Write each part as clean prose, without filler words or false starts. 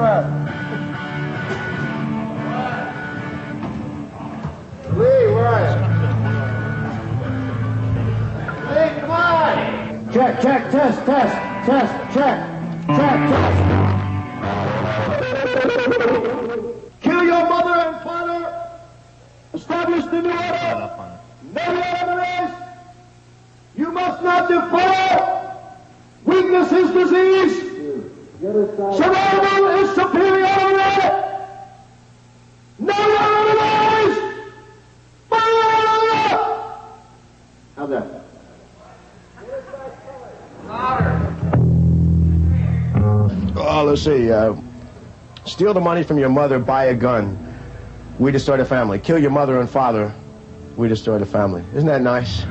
breath. Lee, where are you? Lee, come on! Check, test, check. Kill your mother and father. Establish the new order. Never enemies. You must not defy. Weakness is disease. Survival is superiority. Never enemies. How's that? Oh, let's see. Steal the money from your mother, buy a gun. We destroy the family. Kill your mother and father. We destroy the family. Isn't that nice?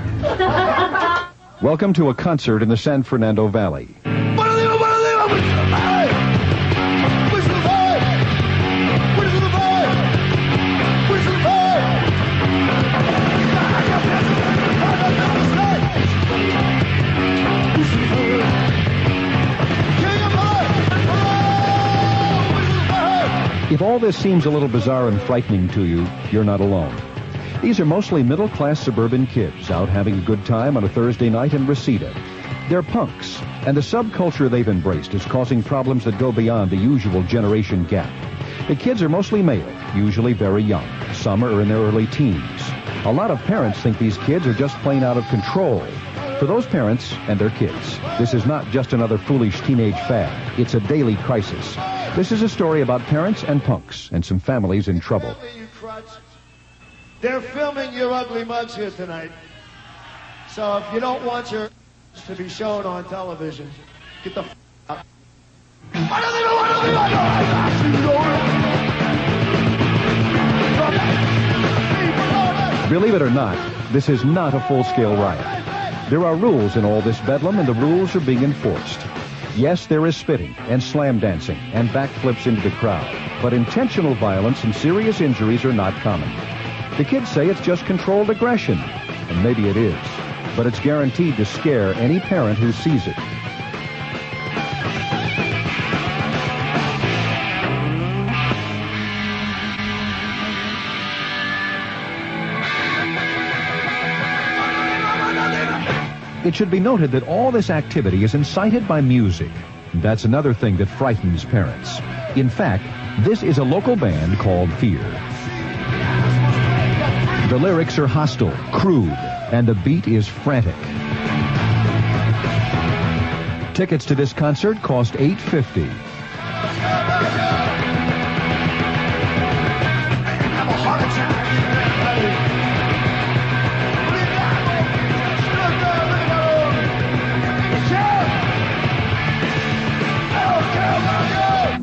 Welcome to a concert in the San Fernando Valley. If all this seems a little bizarre and frightening to you, you're not alone. These are mostly middle-class suburban kids out having a good time on a Thursday night in Reseda. They're punks, and the subculture they've embraced is causing problems that go beyond the usual generation gap. The kids are mostly male, usually very young. Some are in their early teens. A lot of parents think these kids are just plain out of control. For those parents and their kids, this is not just another foolish teenage fad. It's a daily crisis. This is a story about parents and punks and some families in trouble. They're filming your ugly mugs here tonight. So if you don't want your to be shown on television, get the out. Believe it or not, this is not a full-scale riot. There are rules in all this bedlam, and the rules are being enforced. Yes, there is spitting and slam dancing and backflips into the crowd, but intentional violence and serious injuries are not common. The kids say it's just controlled aggression, and maybe it is, but it's guaranteed to scare any parent who sees it. It should be noted that all this activity is incited by music. That's another thing that frightens parents. In fact, this is a local band called Fear. The lyrics are hostile, crude, and the beat is frantic. Tickets to this concert cost $8.50.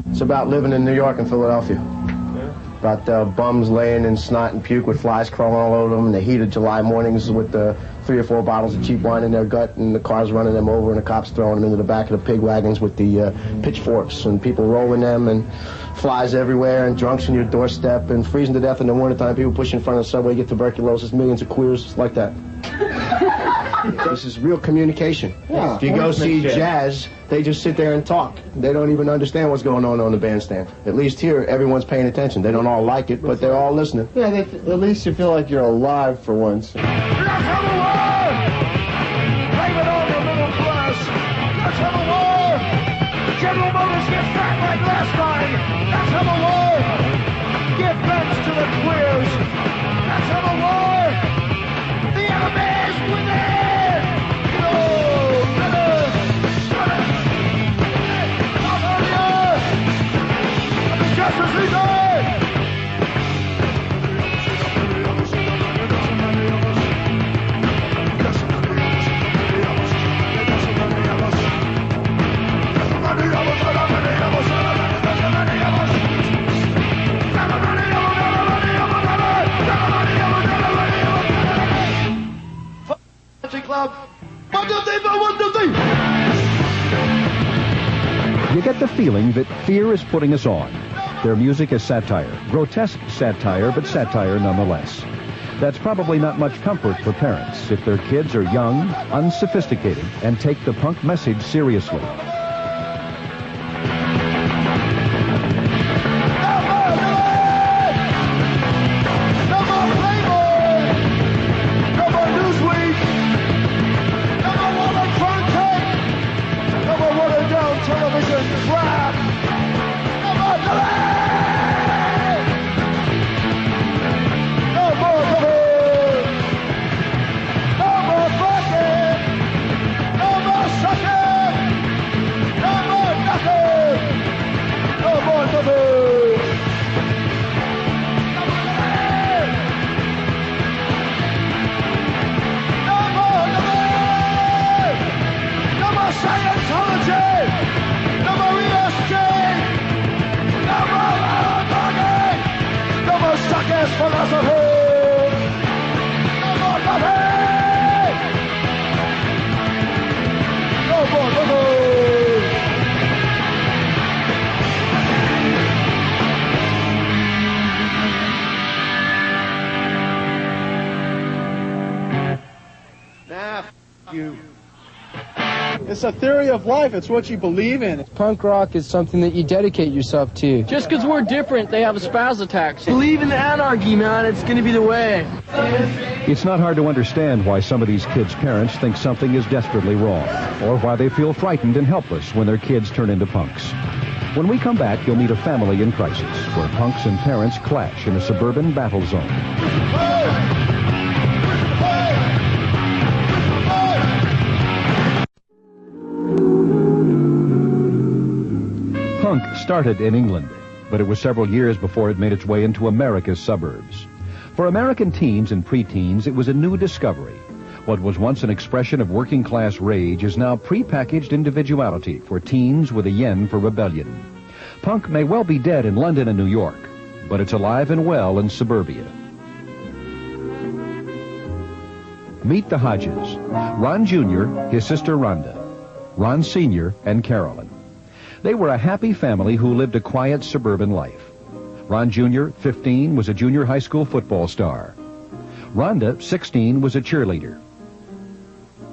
It's about living in New York and Philadelphia. About bums laying in snot and puke with flies crawling all over them in the heat of July mornings with 3 or 4 bottles of cheap wine in their gut, and the cars running them over and the cops throwing them into the back of the pig wagons with the pitchforks, and people rolling them, and flies everywhere, and drunks on your doorstep, and freezing to death in the wintertime, people pushing in front of the subway, get tuberculosis, millions of queers, like that. This is real communication. Yeah, if you go see jazz, they just sit there and talk. They don't even understand what's going on the bandstand. At least here, everyone's paying attention. They don't all like it, but they're all listening. Yeah, at least you feel like you're alive for once. Let's have a war! Blame it on the middle class! Let's have a war! General Motors get fat like last time! Let's have a war! Give thanks to the queers! Let's have a war! The enemy is within! You get the feeling that Fear is putting us on. Their music is satire, grotesque satire, but satire nonetheless. That's probably not much comfort for parents if their kids are young, unsophisticated, and take the punk message seriously. It's a theory of life. It's what you believe in. Punk rock is something that you dedicate yourself to. Just because we're different, they have a spaz attack. Believe in the anarchy, man. It's going to be the way. It's not hard to understand why some of these kids' parents think something is desperately wrong, or why they feel frightened and helpless when their kids turn into punks. When we come back, you'll meet a family in crisis, where punks and parents clash in a suburban battle zone. Punk started in England, but it was several years before it made its way into America's suburbs. For American teens and preteens, it was a new discovery. What was once an expression of working-class rage is now prepackaged individuality for teens with a yen for rebellion. Punk may well be dead in London and New York, but it's alive and well in suburbia. Meet the Hodges. Ron Jr., his sister Rhonda, Ron Sr., and Carolyn. They were a happy family who lived a quiet suburban life. Ron Jr., 15, was a junior high school football star. Rhonda, 16, was a cheerleader.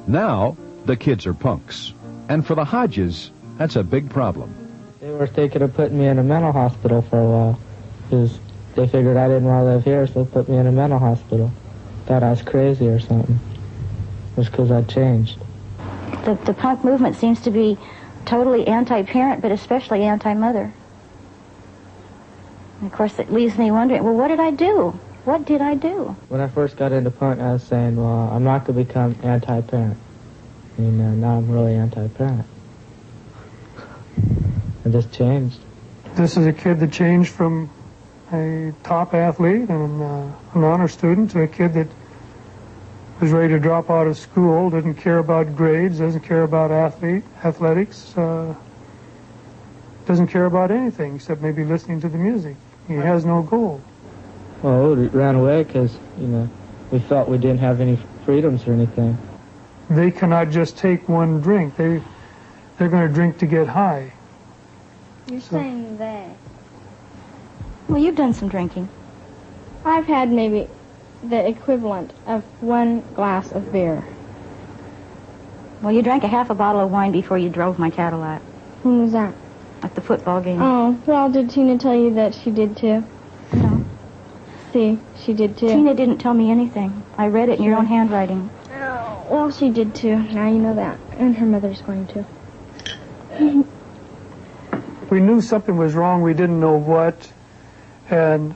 Now, the kids are punks. And for the Hodges, that's a big problem. They were thinking of putting me in a mental hospital for a while, because they figured I didn't want to live here, so they put me in a mental hospital. Thought I was crazy or something. It was because I changed. The punk movement seems to be totally anti-parent, but especially anti-mother. And of course, it leaves me wondering, well, what did I do? What did I do? When I first got into punk, I was saying, well, I'm not going to become anti-parent. And now I'm really anti-parent. I just changed. This is a kid that changed from a top athlete and an honor student to a kid that was ready to drop out of school, didn't care about grades, doesn't care about athletics, doesn't care about anything except maybe listening to the music. He has no goal. Well, we ran away because, we felt we didn't have any freedoms or anything. They cannot just take one drink. They're going to drink to get high. You're saying they. Well, you've done some drinking. I've had maybe the equivalent of 1 glass of beer. Well, you drank a half a bottle of wine before you drove my Cadillac. When was that? At the football game. Oh, well, did Tina tell you that she did too? No. See, she did too. Tina didn't tell me anything. I read it in your own handwriting. Oh, well, she did too. Now you know that. And her mother's going to. We knew something was wrong. We didn't know what. And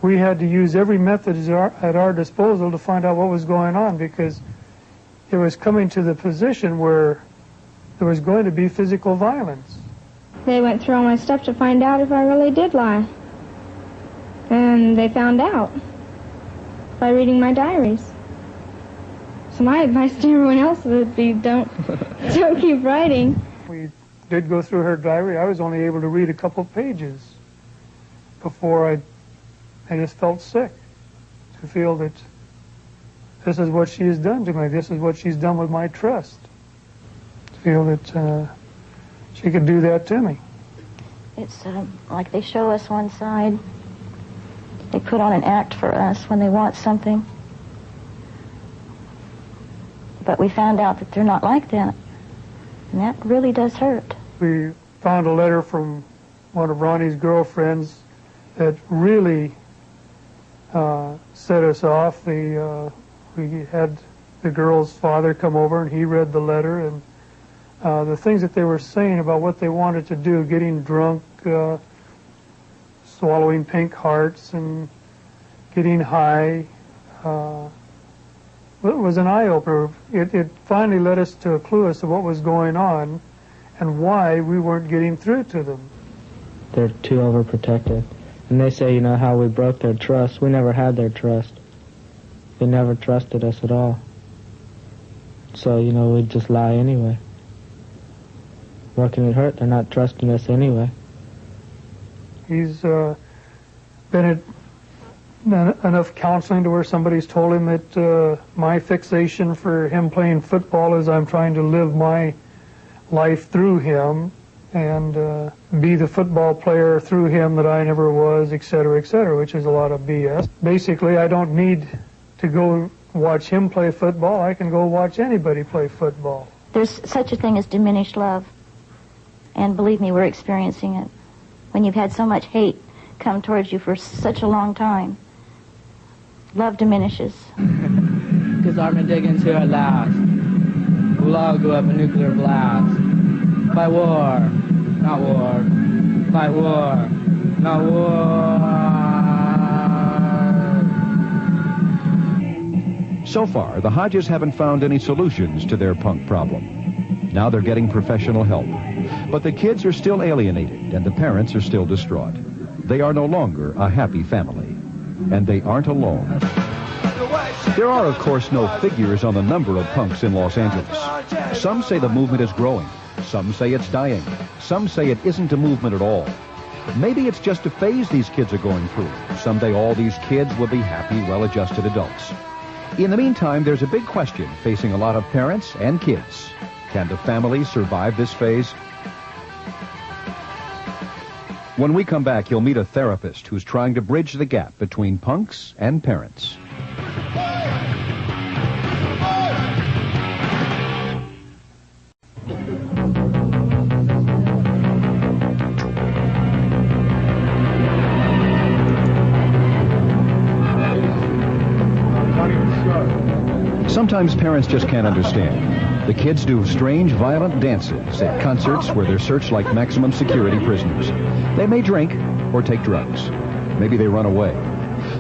we had to use every method at our disposal to find out what was going on, because it was coming to the position where there was going to be physical violence. They went through all my stuff to find out if I really did lie. And they found out by reading my diaries. So my advice to everyone else would be don't keep writing. We did go through her diary. I was only able to read a couple pages before I just felt sick to feel that this is what she has done to me. This is what she's done with my trust. To feel that she could do that to me. It's like they show us one side. They put on an act for us when they want something. But we found out that they're not like that. And that really does hurt. We found a letter from one of Ronnie's girlfriends that really set us off. We had the girl's father come over and he read the letter, and the things that they were saying about what they wanted to do, getting drunk, swallowing pink hearts and getting high, it was an eye-opener. It finally led us to a clue as to what was going on and why we weren't getting through to them. They're too overprotective. And they say, how we broke their trust. We never had their trust. They never trusted us at all. So, we'd just lie anyway. What can it hurt? They're not trusting us anyway. He's been at enough counseling to where somebody's told him that my fixation for him playing football is I'm trying to live my life through him and be the football player through him that I never was, et cetera, which is a lot of BS. Basically, I don't need to go watch him play football. I can go watch anybody play football. There's such a thing as diminished love. And believe me, we're experiencing it. When you've had so much hate come towards you for such a long time, love diminishes. Because Armageddon's here at last. We'll all go up a nuclear blast. Fight war, not war. Fight war, not war. So far, the Hodges haven't found any solutions to their punk problem. Now they're getting professional help. But the kids are still alienated, and the parents are still distraught. They are no longer a happy family. And they aren't alone. There are, of course, no figures on the number of punks in Los Angeles. Some say the movement is growing. Some say it's dying. Some say it isn't a movement at all. Maybe it's just a phase these kids are going through. Someday all these kids will be happy, well-adjusted adults. In the meantime, there's a big question facing a lot of parents and kids. Can the family survive this phase? When we come back, you'll meet a therapist who's trying to bridge the gap between punks and parents. Sometimes parents just can't understand. The kids do strange, violent dances at concerts where they're searched like maximum security prisoners. They may drink or take drugs. Maybe they run away.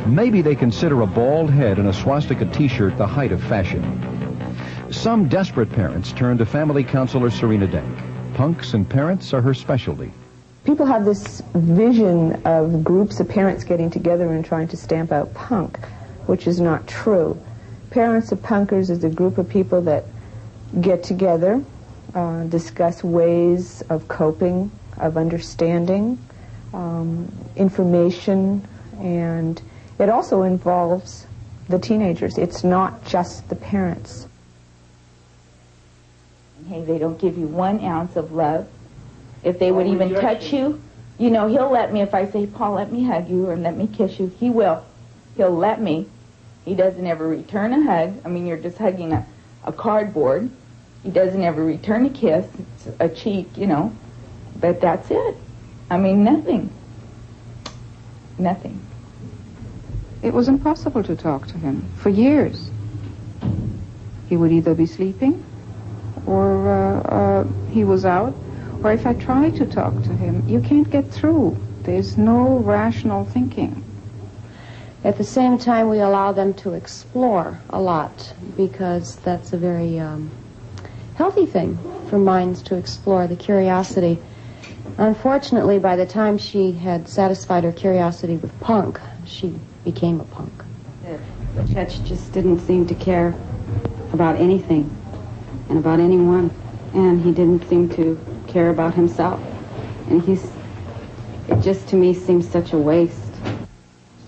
Maybe they consider a bald head and a swastika t-shirt the height of fashion. Some desperate parents turn to family counselor Serena Denk. Punks and parents are her specialty. People have this vision of groups of parents getting together and trying to stamp out punk, which is not true. Parents of punkers is a group of people that get together, discuss ways of coping, of understanding, information, and it also involves the teenagers. It's not just the parents. Hey, they don't give you 1 ounce of love. If they would even touch you, you know, he'll let me, if I say, Paul, let me hug you or let me kiss you, he will. He'll let me. He doesn't ever return a hug. I mean, you're just hugging a cardboard. He doesn't ever return a kiss. It's a cheek, you know. But that's it. I mean, nothing. Nothing. It was impossible to talk to him for years. He would either be sleeping or he was out. Or if I tried to talk to him, you can't get through. There's no rational thinking. At the same time, we allow them to explore a lot because that's a very healthy thing for minds to explore, the curiosity. Unfortunately, by the time she had satisfied her curiosity with punk, she became a punk. The church just didn't seem to care about anything and about anyone, and he didn't seem to care about himself. And it just to me seems such a waste.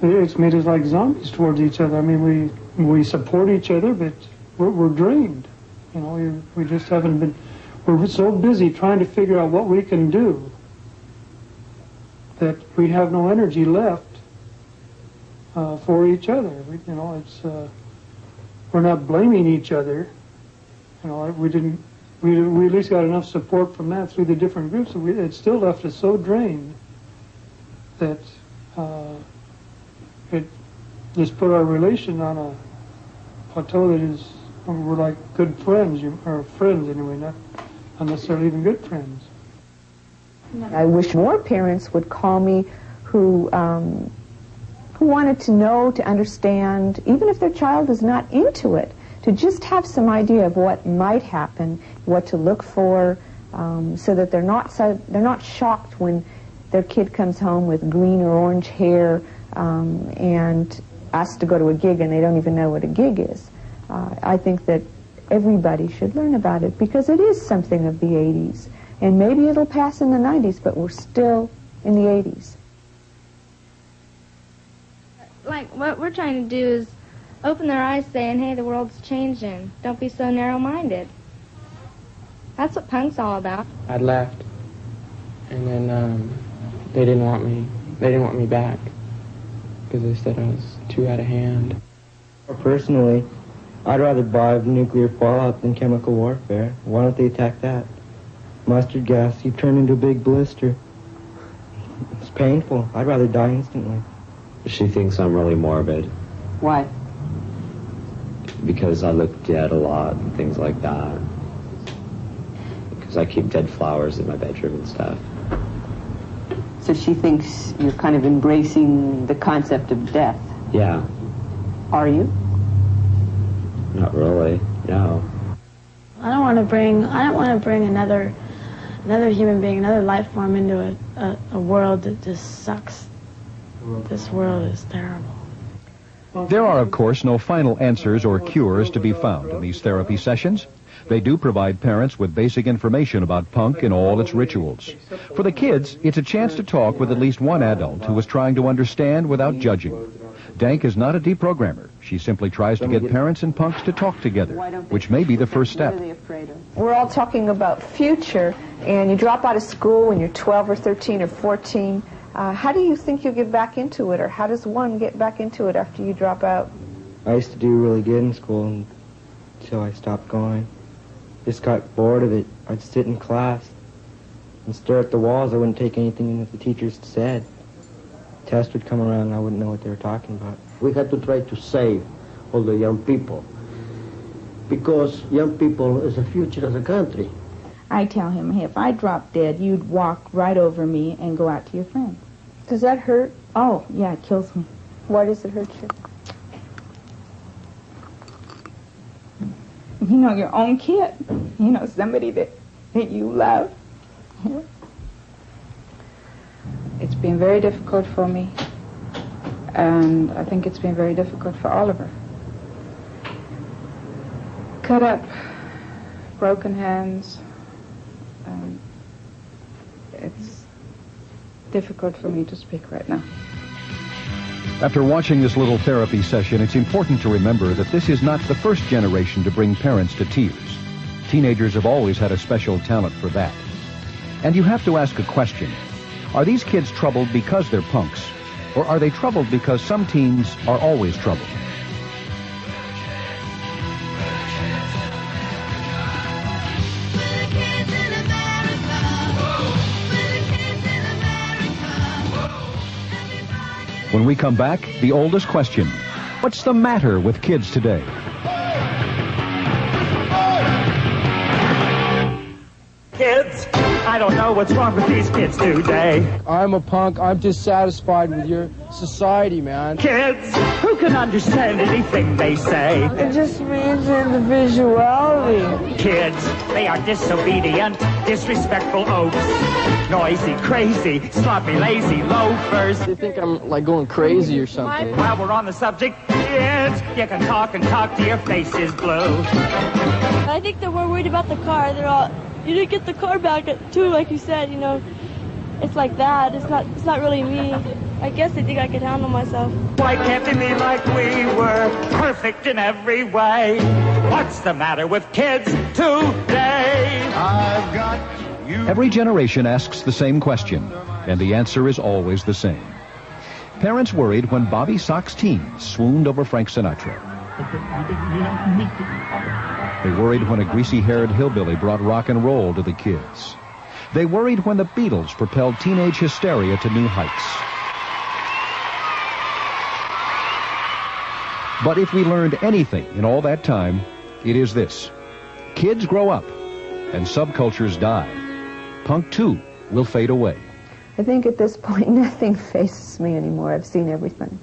It's made us like zombies towards each other. I mean, we support each other, but we're drained. You know, we just haven't been. We're so busy trying to figure out what we can do that we have no energy left for each other. We're not blaming each other. You know, we at least got enough support from that through the different groups. It still left us so drained that. It just put our relation on a plateau that is, we're like good friends, or friends anyway, not necessarily even good friends. I wish more parents would call me who wanted to know, to understand, even if their child is not into it, to just have some idea of what might happen, what to look for, so that they're not shocked when their kid comes home with green or orange hair and asked to go to a gig and they don't even know what a gig is. I think that everybody should learn about it because it is something of the 80s. And maybe it'll pass in the 90s, but we're still in the 80s. like, what we're trying to do is open their eyes saying, hey, the world's changing. Don't be so narrow-minded. That's what punk's all about. I left, and then they didn't want me. They didn't want me back because they said I was too out of hand. Personally, I'd rather die of nuclear fallout than chemical warfare. Why don't they attack that? Mustard gas, you turn into a big blister. It's painful. I'd rather die instantly. She thinks I'm really morbid. Why? Because I look dead a lot and things like that. Because I keep dead flowers in my bedroom and stuff. So she thinks you're kind of embracing the concept of death. Yeah. Are you? Not really, no. I don't want to bring another human being, another life form into a world that just sucks. This world is terrible. There are, of course, no final answers or cures to be found in these therapy sessions. They do provide parents with basic information about punk and all its rituals. For the kids, it's a chance to talk with at least one adult who is trying to understand without judging. Dank is not a deprogrammer. She simply tries to get parents and punks to talk together, which may be the first step. We're all talking about future, and you drop out of school when you're 12 or 13 or 14. How do you think you'll get back into it, or how does one get back into it after you drop out? I used to do really good in school until I stopped going. Just got bored of it. I'd sit in class and stare at the walls. I wouldn't take anything that the teachers said. Test would come around and I wouldn't know what they were talking about. We had to try to save all the young people, because young people is the future of the country. I tell him, hey, if I drop dead, you'd walk right over me and go out to your friends. Does that hurt? Oh, yeah, it kills me. Why does it hurt you? You know, your own kid. You know, somebody that you love. It's been very difficult for me, and I think it's been very difficult for Oliver. Cut up, broken hands. It's difficult for me to speak right now. After watching this little therapy session, it's important to remember that this is not the first generation to bring parents to tears. Teenagers have always had a special talent for that. And you have to ask a question. Are these kids troubled because they're punks? Or are they troubled because some teens are always troubled? When we come back, the oldest question. What's the matter with kids today? Kids, I don't know what's wrong with these kids today. I'm a punk. I'm dissatisfied with your society, man. Kids, who can understand anything they say? It just means individuality. Kids, they are disobedient, disrespectful oafs. Noisy, crazy, sloppy, lazy loafers. They think I'm like going crazy or something. While we're on the subject, kids, you can talk and talk till your face is blue. I think they're more worried about the car. They're all, you didn't get the car back too, like you said, you know. It's like that. It's not really me. I guess they think I could handle myself. Why can't they be like we were, perfect in every way? What's the matter with kids today? I've got you. Every generation asks the same question, and the answer is always the same. Parents worried when Bobby Sox teens swooned over Frank Sinatra. They worried when a greasy-haired hillbilly brought rock and roll to the kids. They worried when the Beatles propelled teenage hysteria to new heights. But if we learned anything in all that time, it is this. Kids grow up, and subcultures die. Punk, too, will fade away. I think at this point nothing faces me anymore. I've seen everything.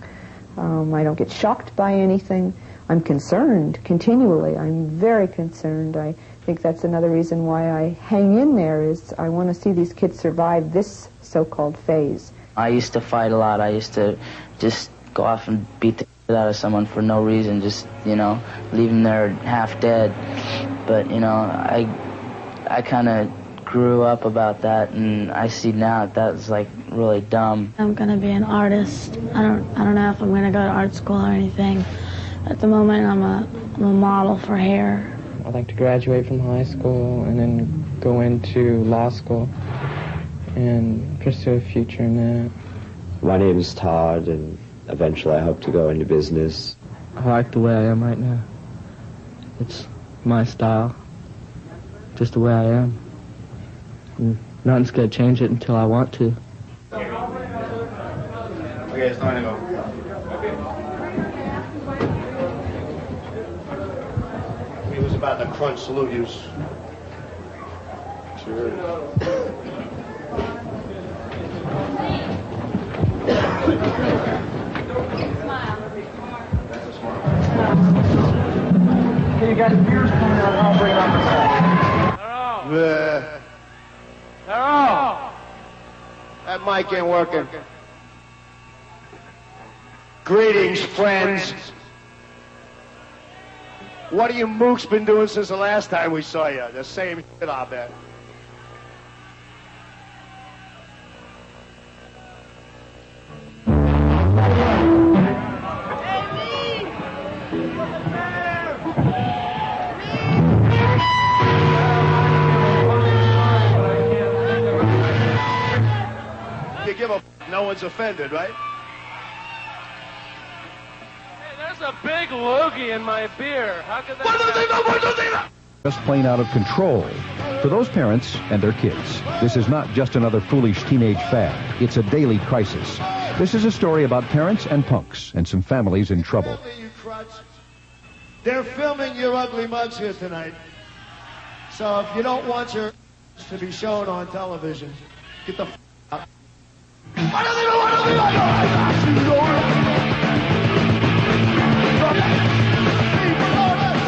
I don't get shocked by anything. I'm concerned continually. I'm very concerned. I think that's another reason why I hang in there, is I want to see these kids survive this so-called phase. I used to fight a lot. I used to just go off and beat the shit out of someone for no reason, just, you know, leave them there half dead. But, you know, I kind of grew up about that, and I see now that's like really dumb. I'm gonna be an artist. I don't know if I'm gonna go to art school or anything. At the moment, I'm a model for hair. I'd like to graduate from high school and then go into law school and pursue a future in that. My name is Todd, and eventually I hope to go into business. I like the way I am right now. It's my style, just the way I am. And nothing's going to change it until I want to. Okay, it's time to go. He was about to crunch salute yous. Sure. Okay, you got beers coming out. I'll bring up the That mic ain't working. Greetings, friends. What have you mooks been doing since the last time we saw you? The same shit, I bet. You give a f***, no one's offended, right? Hey, there's a big loogie in my beer. How could that Just plain out of control. For those parents and their kids, this is not just another foolish teenage fad. It's a daily crisis. This is a story about parents and punks and some families in trouble. They're filming your ugly mugs here tonight. So if you don't want your to be shown on television, get the f*** out.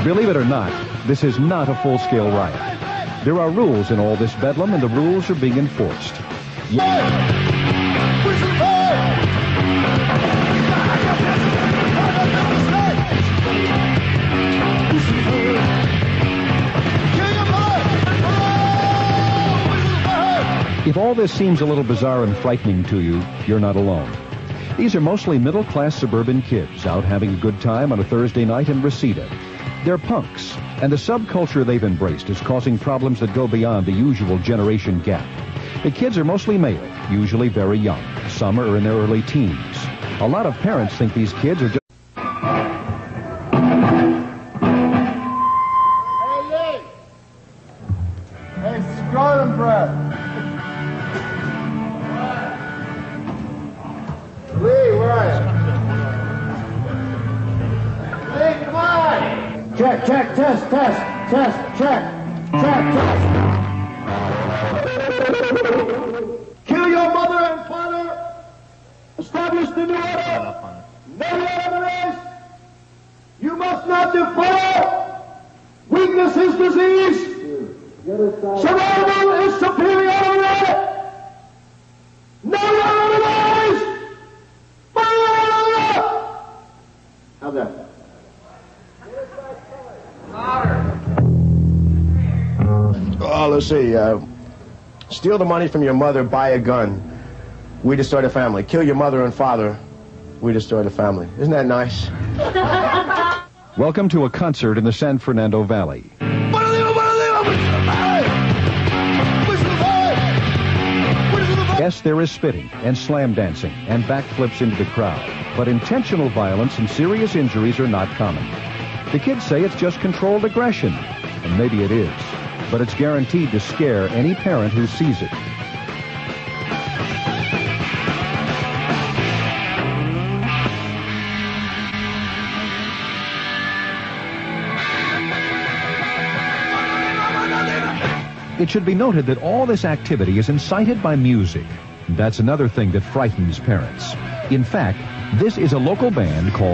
Believe it or not, this is not a full-scale riot. There are rules in all this bedlam, and the rules are being enforced. If all this seems a little bizarre and frightening to you, you're not alone. These are mostly middle-class suburban kids out having a good time on a Thursday night in Reseda. They're punks, and the subculture they've embraced is causing problems that go beyond the usual generation gap. The kids are mostly male, usually very young. Some are in their early teens. A lot of parents think these kids are just... Hey, scrotum breath. Lee, where are you? Lee, come on! Check, test, check, test. Kill your mother and father. Establish the new order. No enemies. You must not defile. Weakness is disease. Survival is superiority. No enemies. How's that? Oh, let's see. Steal the money from your mother, buy a gun. We destroy the family. Kill your mother and father. We destroy the family. Isn't that nice? Welcome to a concert in the San Fernando Valley. Yes, there is spitting and slam dancing and backflips into the crowd, but intentional violence and serious injuries are not common. The kids say it's just controlled aggression, and maybe it is, but it's guaranteed to scare any parent who sees it. It should be noted that all this activity is incited by music. That's another thing that frightens parents. In fact, this is a local band called